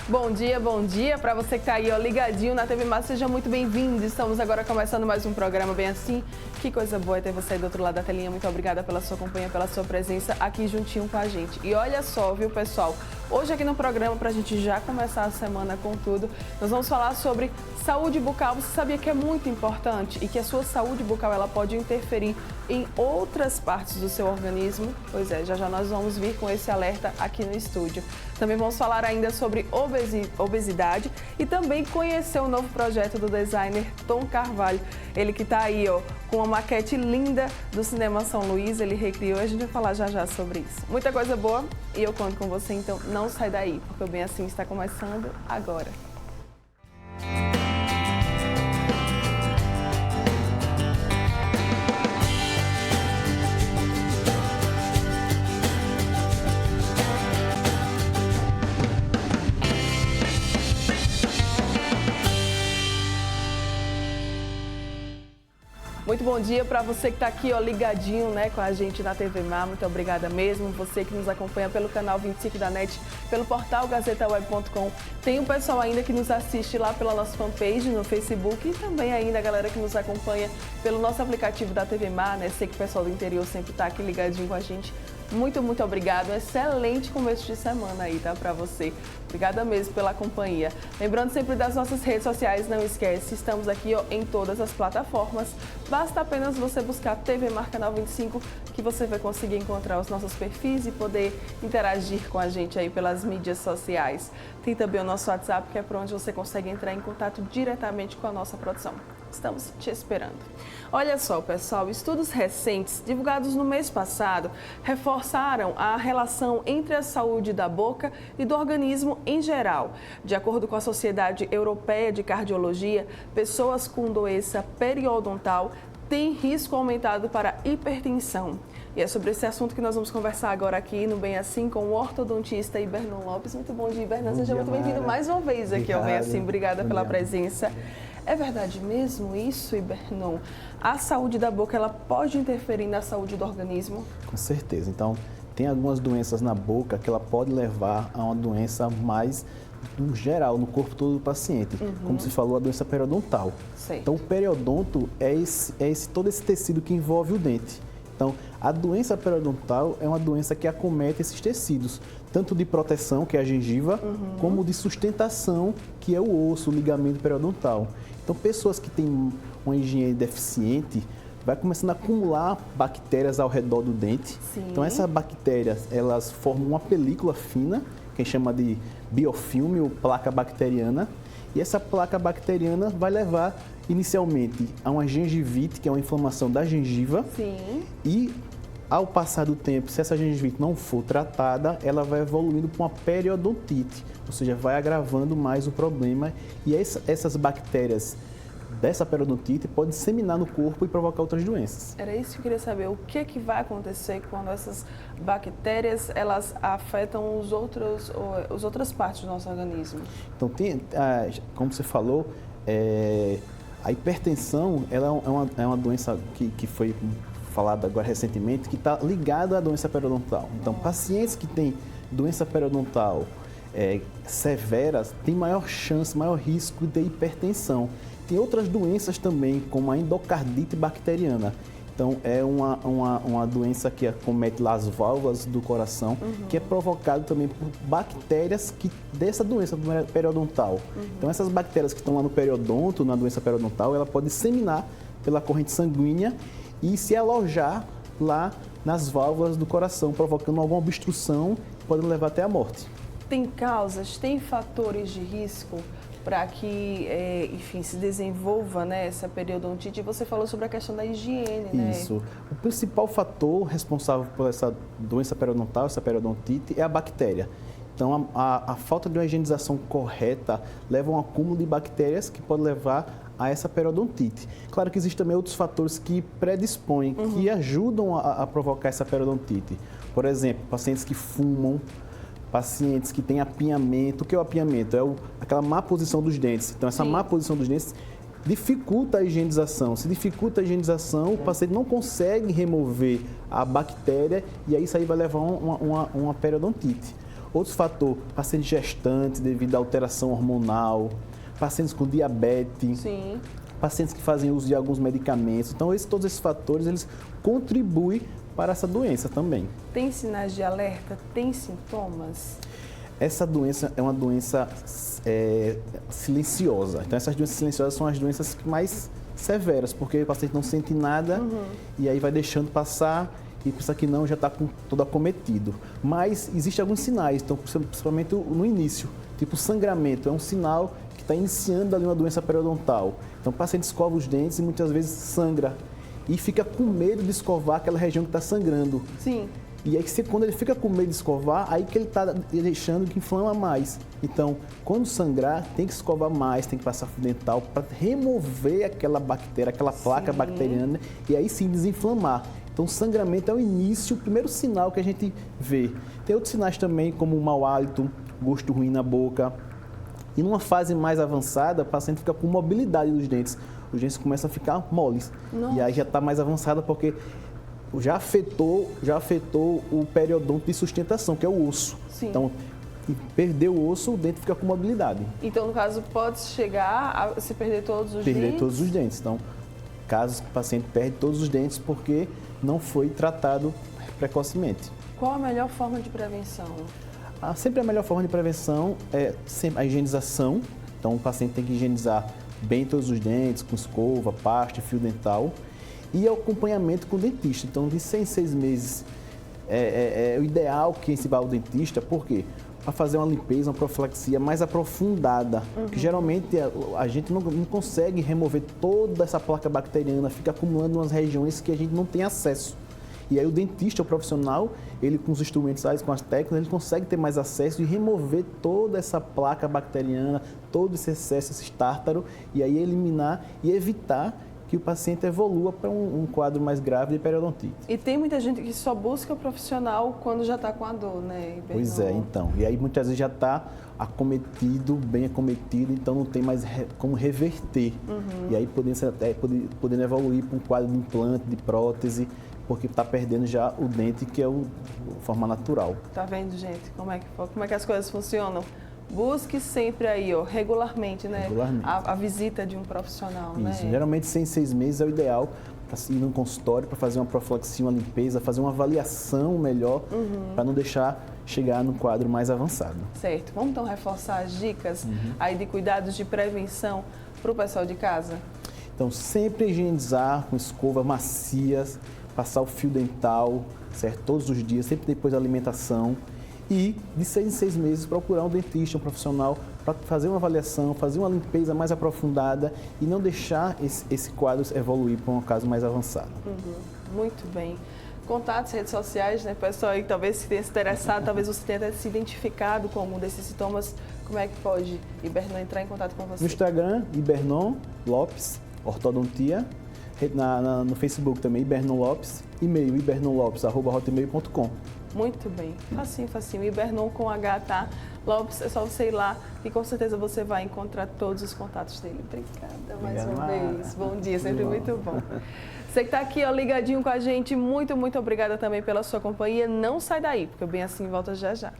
Bom dia para você que está aí, ó, ligadinho na TV Mar, seja muito bem-vindo. Estamos agora começando mais um programa bem assim. Que coisa boa é ter você aí do outro lado da telinha. Muito obrigada pela sua companhia, pela sua presença aqui juntinho com a gente. E olha só, viu, pessoal? Hoje aqui no programa, para a gente já começar a semana com tudo, nós vamos falar sobre saúde bucal. Você sabia que é muito importante e que a sua saúde bucal ela pode interferir em outras partes do seu organismo? Pois é, já nós vamos vir com esse alerta aqui no estúdio. Também vamos falar ainda sobre obesidade e também conhecer o novo projeto do designer Tom Carvalho. Ele que está aí, ó, com uma maquete linda do Cinema São Luís, ele recriou e a gente vai falar já sobre isso. Muita coisa boa e eu conto com você, então não sai daí, porque o Bem Assim está começando agora. Muito bom dia para você que está aqui, ó, ligadinho, né, com a gente na TV Mar. Muito obrigada mesmo. Você que nos acompanha pelo canal 25 da NET, pelo portal gazetaweb.com. Tem o pessoal ainda que nos assiste lá pela nossa fanpage no Facebook e também ainda a galera que nos acompanha pelo nosso aplicativo da TV Mar, né? Sei que o pessoal do interior sempre está aqui ligadinho com a gente. Muito obrigado. Um excelente começo de semana aí, tá? Pra você. Obrigada mesmo pela companhia. Lembrando sempre das nossas redes sociais, não esquece, estamos aqui, ó, em todas as plataformas. Basta apenas você buscar TV Mar Canal 25 que você vai conseguir encontrar os nossos perfis e poder interagir com a gente aí pelas mídias sociais. Tem também o nosso WhatsApp, que é por onde você consegue entrar em contato diretamente com a nossa produção. Estamos te esperando. Olha só, pessoal, estudos recentes divulgados no mês passado reforçaram a relação entre a saúde da boca e do organismo em geral. De acordo com a Sociedade Europeia de Cardiologia, pessoas com doença periodontal têm risco aumentado para hipertensão. E é sobre esse assunto que nós vamos conversar agora aqui no Bem Assim com o ortodontista Ibernon Lopes. Muito bom dia, Ibernon. Seja muito bem-vindo mais uma vez aqui ao Bem Assim. Obrigada pela presença. É verdade mesmo isso, Ibernon? A saúde da boca, ela pode interferir na saúde do organismo? Com certeza. Então, tem algumas doenças na boca que ela pode levar a uma doença mais no geral, no corpo todo do paciente. Como se falou, a doença periodontal. Sei. Então, o periodonto é todo esse tecido que envolve o dente. Então, a doença periodontal é uma doença que acomete esses tecidos, tanto de proteção, que é a gengiva, como de sustentação, que é o osso, o ligamento periodontal. Então, pessoas que têm uma higiene deficiente, vai começando a acumular bactérias ao redor do dente. Sim. Então, essas bactérias, elas formam uma película fina, que a gente chama de biofilme ou placa bacteriana. E essa placa bacteriana vai levar inicialmente a uma gengivite, que é uma inflamação da gengiva. Sim. E ao passar do tempo, se essa gengivite não for tratada, ela vai evoluindo para uma periodontite, ou seja, vai agravando mais o problema. E essas bactérias dessa periodontite podem disseminar no corpo e provocar outras doenças. Era isso que eu queria saber. O que vai acontecer quando essas bactérias elas afetam as outras partes do nosso organismo? Então, como você falou, a hipertensão ela é uma doença que foi falada agora recentemente, que está ligada à doença periodontal. Então, pacientes que têm doença periodontal severas têm maior chance, maior risco de hipertensão. Tem outras doenças também, como a endocardite bacteriana. Então, é uma doença que acomete lá as válvulas do coração, que é provocada também por bactérias dessa doença periodontal. Então, essas bactérias que estão lá no periodonto, na doença periodontal, ela pode disseminar pela corrente sanguínea e se alojar lá nas válvulas do coração, provocando alguma obstrução que pode levar até a morte. Tem causas, tem fatores de risco para que, enfim, se desenvolva, né, essa periodontite? Você falou sobre a questão da higiene, né? Isso. O principal fator responsável por essa doença periodontal, essa periodontite, é a bactéria. Então, a falta de uma higienização correta leva a um acúmulo de bactérias que pode levar a essa periodontite. Claro que existem também outros fatores que predispõem, que ajudam a provocar essa periodontite. Por exemplo, pacientes que fumam, pacientes que têm apinhamento. O que é o apinhamento? É aquela má posição dos dentes. Então, essa má posição dos dentes dificulta a higienização. Se dificulta a higienização, o paciente não consegue remover a bactéria e aí isso aí vai levar a uma periodontite. Outros fatores, pacientes gestantes devido à alteração hormonal, pacientes com diabetes, Sim. pacientes que fazem uso de alguns medicamentos. Então, todos esses fatores, eles contribuem para essa doença também. Tem sinais de alerta? Tem sintomas? Essa doença é uma doença silenciosa. Então, essas doenças silenciosas são as doenças mais severas, porque o paciente não sente nada e aí vai deixando passar e pensa que não, já está todo acometido. Mas existem alguns sinais, então, principalmente no início, tipo sangramento, é um sinal que está iniciando ali uma doença periodontal. Então, o paciente escova os dentes e muitas vezes sangra e fica com medo de escovar aquela região que está sangrando. Sim. E aí, quando ele fica com medo de escovar, aí que ele está deixando que inflama mais. Então, quando sangrar, tem que escovar mais, tem que passar fio dental para remover aquela bactéria, aquela placa bacteriana, e aí sim desinflamar. Então, o sangramento é o início, o primeiro sinal que a gente vê. Tem outros sinais também, como mau hálito, gosto ruim na boca. E numa fase mais avançada, o paciente fica com mobilidade dos dentes. Os dentes começam a ficar moles. Nossa. E aí já está mais avançada porque já afetou o periodonto de sustentação, que é o osso. Sim. Então, perdeu o osso, o dente fica com mobilidade. Então, no caso, pode chegar a se perder todos os dentes? Perder todos os dentes. Então, casos que o paciente perde todos os dentes porque não foi tratado precocemente. Qual a melhor forma de prevenção? Sempre a melhor forma de prevenção é sempre a higienização. Então, o paciente tem que higienizar bem todos os dentes, com escova, pasta, fio dental. E o acompanhamento com o dentista. Então, de 6 em 6 meses é o ideal que se vá ao dentista. Por quê? Para fazer uma limpeza, uma profilaxia mais aprofundada. Que geralmente a gente não consegue remover toda essa placa bacteriana, fica acumulando nas regiões que a gente não tem acesso. E aí o dentista, o profissional, ele com os instrumentos, com as técnicas, ele consegue ter mais acesso e remover toda essa placa bacteriana, todo esse excesso, esse tártaro, e aí eliminar e evitar que o paciente evolua para um quadro mais grave de periodontite. E tem muita gente que só busca o profissional quando já está com a dor, né, Ibernon? Pois é, então. E aí muitas vezes já está acometido, bem acometido, então não tem mais como reverter. E aí podendo evoluir para um quadro de implante, de prótese, porque está perdendo já o dente, que é a forma natural. Tá vendo, gente? Como é que as coisas funcionam? Busque sempre aí, ó, regularmente, né? Regularmente. A visita de um profissional, Isso. né? Geralmente 6 em 6 meses é o ideal para ir no consultório, para fazer uma profilaxia, uma limpeza, fazer uma avaliação melhor, para não deixar chegar no quadro mais avançado. Certo. Vamos então reforçar as dicas aí de cuidados de prevenção para o pessoal de casa? Então, sempre higienizar com escovas macias, passar o fio dental, certo? Todos os dias, sempre depois da alimentação. E, de 6 em 6 meses, procurar um dentista, um profissional, para fazer uma avaliação, fazer uma limpeza mais aprofundada e não deixar esse quadro evoluir para um caso mais avançado. Muito bem. Contatos, redes sociais, né, pessoal aí talvez se tenha se interessado, talvez você tenha até se identificado com algum desses sintomas. Como é que pode, Ibernon, entrar em contato com você? No Instagram, Ibernon Lopes, Ortodontia. No Facebook também, Ibernon Lopes. E-mail, ibernonlopes@hotmail.com. Muito bem. Facinho, facinho. Ibernon com H, tá? Lopes, é só você ir lá e com certeza você vai encontrar todos os contatos dele. Obrigada mais uma vez. Bom dia, sempre muito bom. Você que está aqui, ó, ligadinho com a gente, muito obrigada também pela sua companhia. Não sai daí, porque o Bem Assim volta já já.